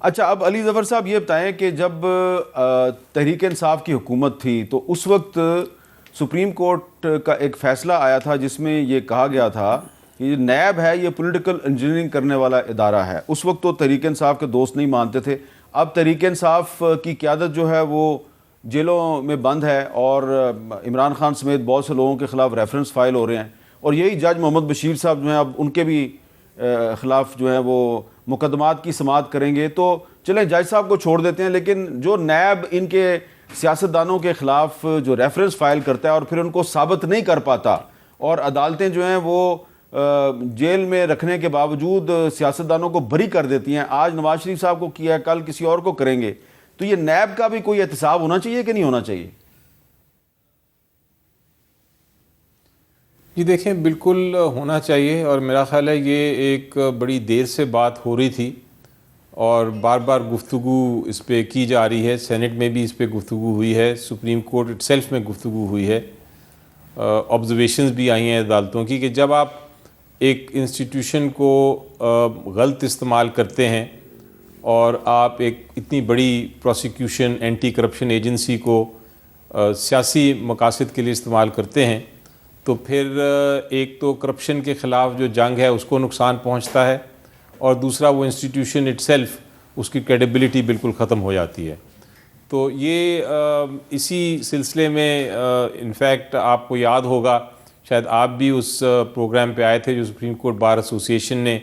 اچھا، اب علی ظفر صاحب یہ بتائیں کہ جب تحریک انصاف کی حکومت تھی تو اس وقت سپریم کورٹ کا ایک فیصلہ آیا تھا جس میں یہ کہا گیا تھا کہ یہ نیب ہے، یہ پولیٹیکل انجینئرنگ کرنے والا ادارہ ہے. اس وقت تو تحریک انصاف کے دوست نہیں مانتے تھے. اب تحریک انصاف کی قیادت جو ہے وہ جیلوں میں بند ہے اور عمران خان سمیت بہت سے لوگوں کے خلاف ریفرنس فائل ہو رہے ہیں، اور یہی جج محمد بشیر صاحب جو ہیں اب ان کے بھی خلاف جو ہیں وہ مقدمات کی سماعت کریں گے. تو چلیں جج صاحب کو چھوڑ دیتے ہیں، لیکن جو نیب ان کے سیاستدانوں کے خلاف جو ریفرنس فائل کرتا ہے اور پھر ان کو ثابت نہیں کر پاتا، اور عدالتیں جو ہیں وہ جیل میں رکھنے کے باوجود سیاستدانوں کو بری کر دیتی ہیں، آج نواز شریف صاحب کو کیا ہے، کل کسی اور کو کریں گے، تو یہ نیب کا بھی کوئی احتساب ہونا چاہیے کہ نہیں ہونا چاہیے؟ جی دیکھیں، بالکل ہونا چاہیے، اور میرا خیال ہے یہ ایک بڑی دیر سے بات ہو رہی تھی اور بار بار گفتگو اس پہ کی جا رہی ہے. سینٹ میں بھی اس پہ گفتگو ہوئی ہے، سپریم کورٹ اٹ سیلف میں گفتگو ہوئی ہے، آبزرویشنز بھی آئی ہیں عدالتوں کی کہ جب آپ ایک انسٹیٹیوشن کو غلط استعمال کرتے ہیں اور آپ ایک اتنی بڑی پروسیکیوشن اینٹی کرپشن ایجنسی کو سیاسی مقاصد کے لیے استعمال کرتے ہیں، تو پھر ایک تو کرپشن کے خلاف جو جنگ ہے اس کو نقصان پہنچتا ہے، اور دوسرا وہ انسٹیٹیوشن اٹ سیلف اس کی کریڈیبلٹی بالکل ختم ہو جاتی ہے. تو یہ اسی سلسلے میں انفیکٹ آپ کو یاد ہوگا، شاید آپ بھی اس پروگرام پہ آئے تھے جو سپریم کورٹ بار ایسوسیشن نے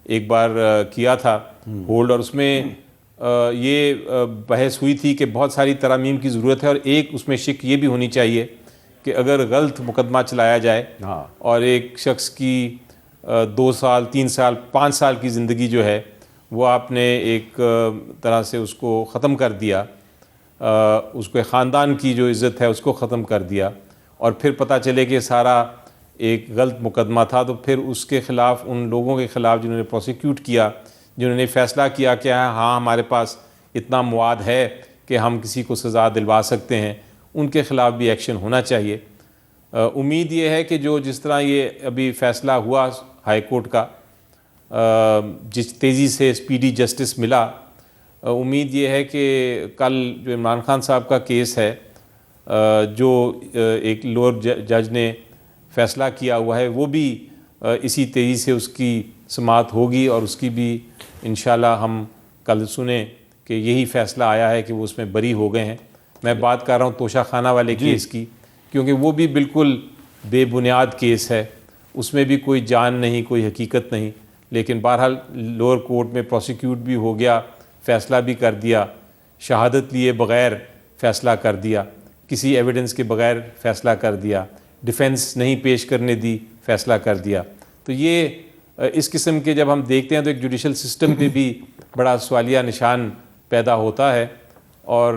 ایک بار کیا تھا ہولڈ، اور اس میں یہ بحث ہوئی تھی کہ بہت ساری ترامیم کی ضرورت ہے، اور ایک اس میں شق یہ بھی ہونی چاہیے کہ اگر غلط مقدمہ چلایا جائے اور ایک شخص کی 2 سال 3 سال 5 سال کی زندگی جو ہے وہ آپ نے ایک طرح سے اس کو ختم کر دیا، اس کے خاندان کی جو عزت ہے اس کو ختم کر دیا، اور پھر پتہ چلے کہ سارا ایک غلط مقدمہ تھا، تو پھر اس کے خلاف ان لوگوں کے خلاف جنہوں نے پروسیکیوٹ کیا، جنہوں نے فیصلہ کیا کہ ہاں ہمارے پاس اتنا مواد ہے کہ ہم کسی کو سزا دلوا سکتے ہیں، ان کے خلاف بھی ایکشن ہونا چاہیے. امید یہ ہے کہ جس طرح یہ ابھی فیصلہ ہوا ہائی کورٹ کا، جس تیزی سے اسپیڈی جسٹس ملا، امید یہ ہے کہ کل جو عمران خان صاحب کا کیس ہے جو ایک لوور جج نے فیصلہ کیا ہوا ہے، وہ بھی اسی تیزی سے اس کی سماعت ہوگی، اور اس کی بھی انشاءاللہ ہم کل سنیں کہ یہی فیصلہ آیا ہے کہ وہ اس میں بری ہو گئے ہیں. میں بات کر رہا ہوں توشہ خانہ والے کیس کی، کیونکہ وہ بھی بالکل بے بنیاد کیس ہے، اس میں بھی کوئی جان نہیں، کوئی حقیقت نہیں، لیکن بہرحال لوور کورٹ میں پروسیکیوٹ بھی ہو گیا، فیصلہ بھی کر دیا، شہادت لیے بغیر فیصلہ کر دیا، کسی ایویڈنس کے بغیر فیصلہ کر دیا، ڈیفنس نہیں پیش کرنے دی، فیصلہ کر دیا. تو یہ اس قسم کے جب ہم دیکھتے ہیں تو ایک جوڈیشل سسٹم پہ بھی بڑا سوالیہ نشان پیدا ہوتا ہے. اور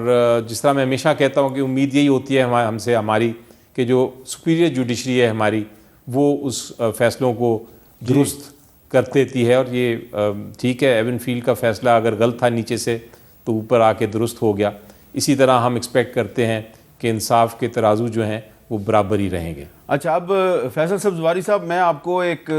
جس طرح میں ہمیشہ کہتا ہوں کہ امید یہی ہوتی ہے ہم سے ہماری کہ جو سپیریئر جوڈیشری ہے ہماری، وہ اس فیصلوں کو درست کر دیتی ہے. اور یہ ٹھیک ہے، ایون فیلڈ کا فیصلہ اگر غلط تھا نیچے سے تو اوپر آ کے درست ہو گیا. اسی طرح ہم ایکسپیکٹ کرتے ہیں کہ انصاف کے ترازو جو ہیں وہ برابر ہی رہیں گے. اچھا، اب فیصل سبزواری صاحب، میں آپ کو ایک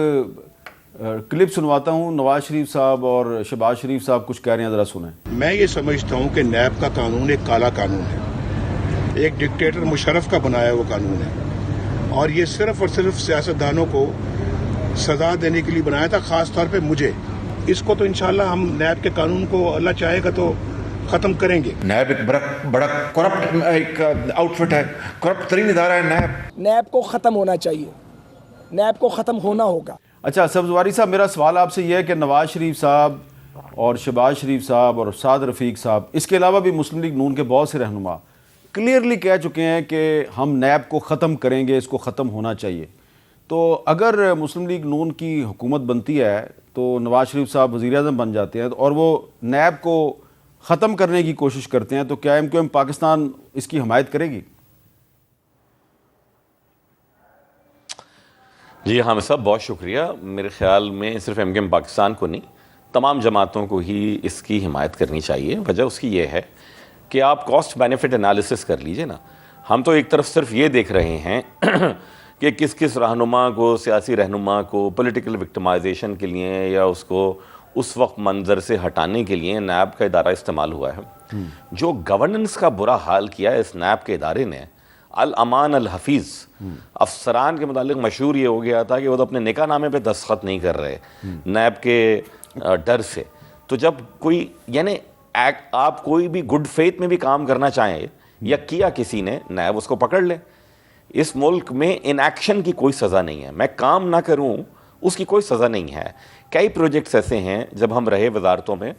کلپ سنواتا ہوں. نواز شریف صاحب اور شہباز شریف صاحب کچھ کہہ رہے ہیں، ذرا سنیں. میں یہ سمجھتا ہوں کہ نیب کا قانون ایک کالا قانون ہے، ایک ڈکٹیٹر مشرف کا بنایا وہ قانون ہے، اور یہ صرف اور صرف سیاستدانوں کو سزا دینے کے لیے بنایا تھا، خاص طور پہ مجھے. اس کو تو انشاءاللہ ہم نیب کے قانون کو اللہ چاہے گا تو ختم کریں گے. نیب ایک بڑا کرپٹ ایک آؤٹ فٹ ہے، کرپٹ ترین ادارہ ہے نیب. نیب کو ختم ہونا چاہیے، نیب کو ختم ہونا ہوگا. اچھا سبزواری صاحب، میرا سوال آپ سے یہ ہے کہ نواز شریف صاحب اور شہباز شریف صاحب اور سعد رفیق صاحب، اس کے علاوہ بھی مسلم لیگ نون کے بہت سے رہنما کلیئرلی کہہ چکے ہیں کہ ہم نیب کو ختم کریں گے، اس کو ختم ہونا چاہیے. تو اگر مسلم لیگ نون کی حکومت بنتی ہے تو نواز شریف صاحب وزیر اعظم بن جاتے ہیں اور وہ نیب کو ختم کرنے کی کوشش کرتے ہیں، تو کیا ایم کیو ایم پاکستان اس کی حمایت کرے گی؟ جی ہاں صاحب، بہت شکریہ. میرے خیال میں صرف ایم کیو ایم پاکستان کو نہیں، تمام جماعتوں کو ہی اس کی حمایت کرنی چاہیے. وجہ اس کی یہ ہے کہ آپ کاسٹ بینیفٹ انالیسس کر لیجئے نا. ہم تو ایک طرف صرف یہ دیکھ رہے ہیں کہ کس رہنما کو، سیاسی رہنما کو پولیٹیکل وکٹمائزیشن کے لیے یا اس کو اس وقت منظر سے ہٹانے کے لیے نیب کا ادارہ استعمال ہوا ہے. جو گورننس کا برا حال کیا ہے اس نیب کے ادارے نے, الامان الحفیظ, افسران کے متعلق مشہور یہ ہو گیا تھا کہ وہ تو اپنے نکاح نامے پہ دستخط نہیں کر رہے نیب کے ڈر سے. تو جب کوئی یعنی آپ کوئی بھی گڈ فیتھ میں بھی کام کرنا چاہیں یا کیا کسی نے, نیب اس کو پکڑ لے. اس ملک میں ان ایکشن کی کوئی سزا نہیں ہے, میں کام نہ کروں اس کی کوئی سزا نہیں ہے. کئی پروجیکٹس ایسے ہیں جب ہم رہے وزارتوں میں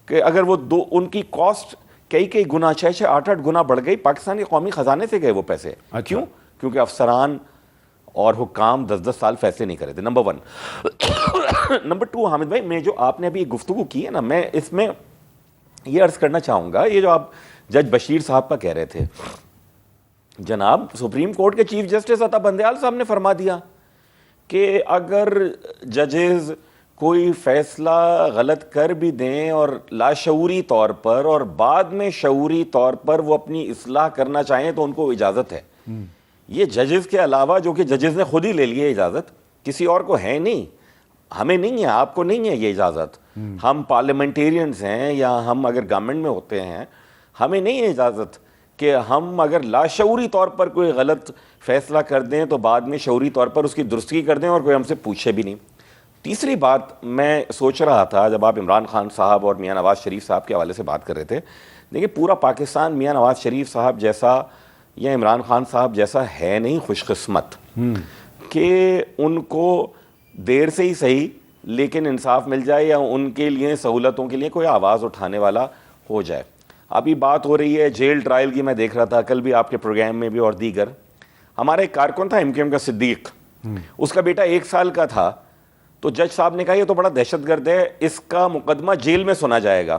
کہ اگر وہ ان کی کاسٹ کئی گنا 6-8 گنا بڑھ گئی, پاکستان کے قومی خزانے سے گئے وہ پیسے. کیوں؟ کیونکہ افسران اور حکام 10 سال فیصلے نہیں کرے تھے. نمبر 1. نمبر 2, حامد بھائی, میں جو آپ نے ابھی گفتگو کی ہے نا, میں اس میں یہ عرض کرنا چاہوں گا, یہ جو آپ جج بشیر صاحب کا کہہ رہے تھے, جناب سپریم کورٹ کے چیف جسٹس عطا بندیال صاحب نے فرما دیا کہ اگر ججز کوئی فیصلہ غلط کر بھی دیں اور لاشعوری طور پر اور بعد میں شعوری طور پر وہ اپنی اصلاح کرنا چاہیں تو ان کو اجازت ہے. یہ ججز کے علاوہ, جو کہ ججز نے خود ہی لے لی ہے اجازت, کسی اور کو ہے نہیں, ہمیں نہیں ہے, آپ کو نہیں ہے یہ اجازت. ہم پارلیمنٹیرینز ہیں یا ہم اگر گورنمنٹ میں ہوتے ہیں, ہمیں نہیں ہے اجازت کہ ہم اگر لاشعوری طور پر کوئی غلط فیصلہ کر دیں تو بعد میں شعوری طور پر اس کی درستگی کر دیں اور کوئی ہم سے پوچھے بھی نہیں. تیسری بات میں سوچ رہا تھا جب آپ عمران خان صاحب اور میاں نواز شریف صاحب کے حوالے سے بات کر رہے تھے, دیکھیے پورا پاکستان میاں نواز شریف صاحب جیسا یا عمران خان صاحب جیسا ہے نہیں خوش قسمت کہ ان کو دیر سے ہی صحیح لیکن انصاف مل جائے یا ان کے لیے سہولتوں کے لیے کوئی آواز اٹھانے والا ہو جائے. ابھی بات ہو رہی ہے جیل ٹرائل کی, میں دیکھ رہا تھا کل بھی آپ کے پروگرام میں بھی اور دیگر. ہمارا ایک کارکن تھا MKM کا صدیق, اس کا بیٹا 1 سال کا تھا, تو جج صاحب نے کہا یہ تو بڑا دہشت گرد ہے, اس کا مقدمہ جیل میں سنا جائے گا.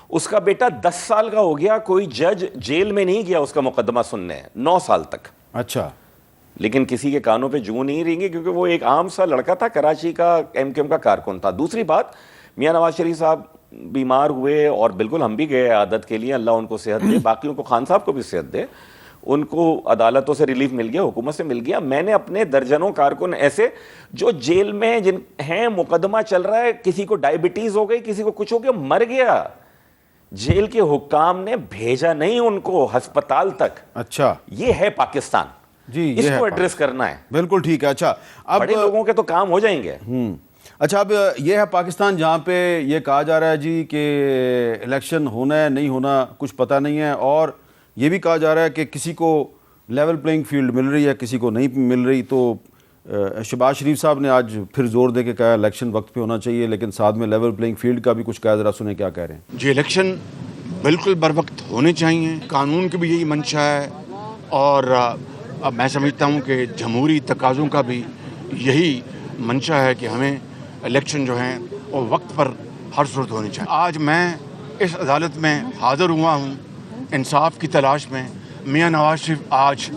اس کا بیٹا 10 سال کا ہو گیا, کوئی جج جیل میں نہیں گیا اس کا مقدمہ سننے 9 سال تک. اچھا. لیکن کسی کے کانوں پہ جوں نہیں رہیں گے کیونکہ وہ ایک عام سا لڑکا تھا, کراچی کا MKM کا کارکن تھا. دوسری بات, میاں نواز شریف صاحب بیمار ہوئے اور بالکل ہم بھی گئے عادت کے لیے, اللہ ان کو صحت دے, باقیوں کو خان صاحب کو بھی صحت دے, ان کو عدالتوں سے ریلیف مل گیا, حکومت سے مل گیا. میں نے اپنے درجنوں کارکن ایسے جو جیل میں جن ہیں, مقدمہ چل رہا ہے, کسی کو ڈائبٹیز ہو گئی, کسی کو کچھ ہو گیا, مر گیا, جیل کے حکام نے بھیجا نہیں ان کو ہسپتال تک. اچھا, یہ ہے پاکستان جی, اس کو ایڈریس کرنا ہے. بالکل ٹھیک ہے. اچھا, اب بڑے لوگوں کے تو کام ہو جائیں گے. اچھا, اب یہ ہے پاکستان جہاں پہ یہ کہا جا رہا ہے جی کہ الیکشن ہونا ہے نہیں ہونا کچھ پتہ نہیں ہے, اور یہ بھی کہا جا رہا ہے کہ کسی کو لیول پلینگ فیلڈ مل رہی ہے کسی کو نہیں مل رہی. تو شہباز شریف صاحب نے آج پھر زور دے کے کہا الیکشن وقت پہ ہونا چاہیے, لیکن ساتھ میں لیول پلینگ فیلڈ کا بھی کچھ کہا, ذرا سنیں کیا کہہ رہے ہیں. جی, الیکشن بالکل بر وقت ہونے چاہیے, قانون کی بھی یہی منشا ہے, اور اب میں سمجھتا ہوں کہ جمہوری تقاضوں کا بھی یہی منشا ہے کہ ہمیں الیکشن جو ہیں وہ وقت پر ہر صورت ہونی چاہیے. آج میں اس عدالت میں حاضر ہوا ہوں انصاف کی تلاش میں. میاں نواز شریف آج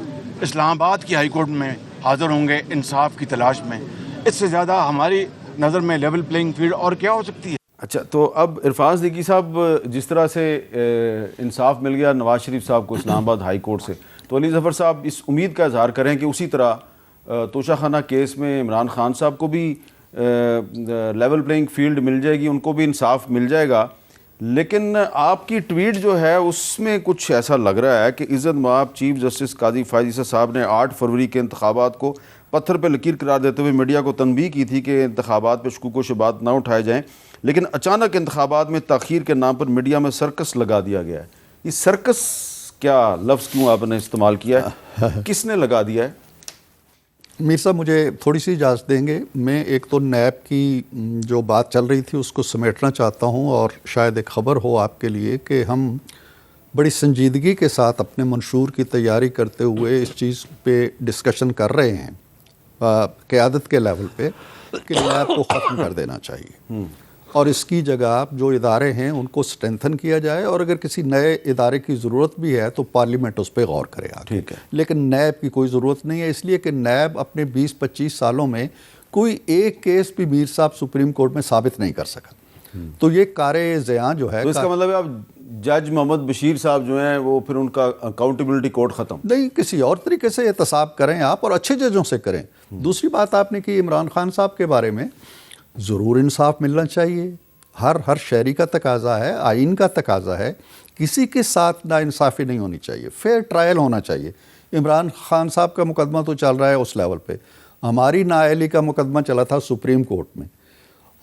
اسلام آباد کی ہائی کورٹ میں حاضر ہوں گے انصاف کی تلاش میں. اس سے زیادہ ہماری نظر میں لیول پلینگ فیلڈ اور کیا ہو سکتی ہے. اچھا, تو اب عرفان صدیقی صاحب, جس طرح سے انصاف مل گیا نواز شریف صاحب کو اسلام آباد ہائی کورٹ سے, تو علی ظفر صاحب اس امید کا اظہار کریں کہ اسی طرح توشہ خانہ کیس میں عمران خان صاحب کو بھی لیول پلینگ فیلڈ مل جائے گی, ان کو بھی انصاف مل جائے گا. لیکن آپ کی ٹویٹ جو ہے اس میں کچھ ایسا لگ رہا ہے کہ عزت مآب چیف جسٹس قاضی فائز عیسی صاحب نے 8 فروری کے انتخابات کو پتھر پہ لکیر قرار دیتے ہوئے میڈیا کو تنبیہ کی تھی کہ انتخابات پہ شکوک و شبہات نہ اٹھائے جائیں, لیکن اچانک انتخابات میں تاخیر کے نام پر میڈیا میں سرکس لگا دیا گیا ہے. یہ سرکس کیا لفظ کیوں آپ نے استعمال کیا ہے, کس نے لگا دیا ہے؟ میر صاحب مجھے تھوڑی سی اجازت دیں گے. میں ایک تو نیب کی جو بات چل رہی تھی اس کو سمیٹنا چاہتا ہوں, اور شاید ایک خبر ہو آپ کے لیے کہ ہم بڑی سنجیدگی کے ساتھ اپنے منشور کی تیاری کرتے ہوئے اس چیز پہ ڈسکشن کر رہے ہیں قیادت کے لیول پہ کہ نیب کو ختم کر دینا چاہیے, اور اس کی جگہ جو ادارے ہیں ان کو اسٹرینتھن کیا جائے, اور اگر کسی نئے ادارے کی ضرورت بھی ہے تو پارلیمنٹ اس پہ غور کرے آگے. ٹھیک ہے, لیکن نیب کی کوئی ضرورت نہیں ہے, اس لیے کہ نیب اپنے 20-25 سالوں میں کوئی ایک کیس بھی میر صاحب سپریم کورٹ میں ثابت نہیں کر سکا. تو یہ کار زیاں جو ہے, تو اس کا مطلب ہے اب جج محمد بشیر صاحب جو ہیں وہ پھر ان کا اکاؤنٹیبلٹی کوڈ ختم نہیں, کسی اور طریقے سے احتساب کریں آپ, اور اچھے ججوں سے کریں. دوسری بات آپ نے کی عمران خان صاحب کے بارے میں, ضرور انصاف ملنا چاہیے، ہر شہری کا تقاضا ہے، آئین کا تقاضا ہے، کسی کے ساتھ ناانصافی نہیں ہونی چاہیے، فیئر ٹرائل ہونا چاہیے۔ عمران خان صاحب کا مقدمہ تو چل رہا ہے اس لیول پہ، ہماری نااہلی کا مقدمہ چلا تھا سپریم کورٹ میں،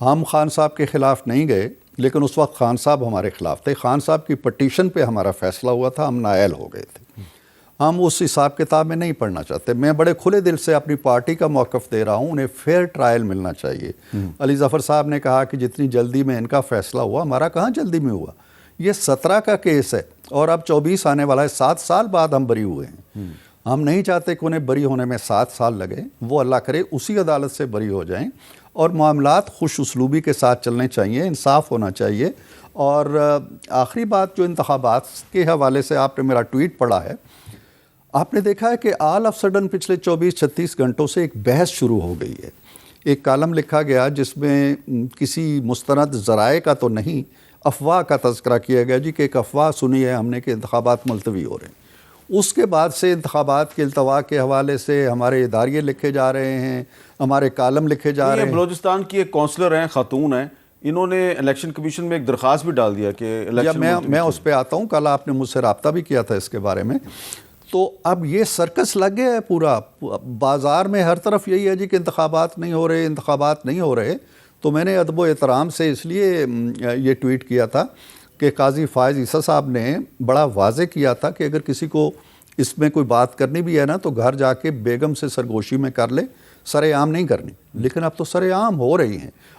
ہم خان صاحب کے خلاف نہیں گئے، لیکن اس وقت خان صاحب ہمارے خلاف تھے، خان صاحب کی پٹیشن پہ ہمارا فیصلہ ہوا تھا، ہم نااہل ہو گئے تھے۔ ہم اس حساب کتاب میں نہیں پڑھنا چاہتے۔ میں بڑے کھلے دل سے اپنی پارٹی کا موقف دے رہا ہوں، انہیں فیئر ٹرائل ملنا چاہیے۔ علی ظفر صاحب نے کہا کہ جتنی جلدی میں ان کا فیصلہ ہوا، ہمارا کہاں جلدی میں ہوا، یہ 17 کا کیس ہے اور اب 24 آنے والا ہے، 7 سال بعد ہم بری ہوئے ہیں۔ ہم نہیں چاہتے کہ انہیں بری ہونے میں 7 سال لگے، وہ اللہ کرے اسی عدالت سے بری ہو جائیں، اور معاملات خوش اسلوبی کے ساتھ چلنے چاہیے، انصاف ہونا چاہیے۔ اور آخری بات جو انتخابات کے حوالے سے آپ نے میرا ٹویٹ پڑھا ہے، آپ نے دیکھا ہے کہ آل آف سڈن پچھلے 24-36 گھنٹوں سے ایک بحث شروع ہو گئی ہے۔ ایک کالم لکھا گیا جس میں کسی مستند ذرائع کا تو نہیں، افواہ کا تذکرہ کیا گیا جی کہ ایک افواہ سنی ہے ہم نے کہ انتخابات ملتوی ہو رہے ہیں۔ اس کے بعد سے انتخابات کے التوا کے حوالے سے ہمارے اداریے لکھے جا رہے ہیں، ہمارے کالم لکھے جا رہے ہیں۔ بلوچستان کی ایک کونسلر ہیں، خاتون ہیں، انہوں نے الیکشن کمیشن میں ایک درخواست بھی ڈال دیا کہ میں اس پہ آتا ہوں، کل آپ نے مجھ سے رابطہ بھی کیا تھا اس کے بارے میں۔ تو اب یہ سرکس لگ گیا ہے پورا بازار میں، ہر طرف یہی ہے جی کہ انتخابات نہیں ہو رہے، انتخابات نہیں ہو رہے۔ تو میں نے ادب و احترام سے اس لیے یہ ٹویٹ کیا تھا کہ قاضی فائز عیسیٰ صاحب نے بڑا واضح کیا تھا کہ اگر کسی کو اس میں کوئی بات کرنی بھی ہے نا تو گھر جا کے بیگم سے سرگوشی میں کر لے، سر عام نہیں کرنی، لیکن اب تو سر عام ہو رہی ہیں۔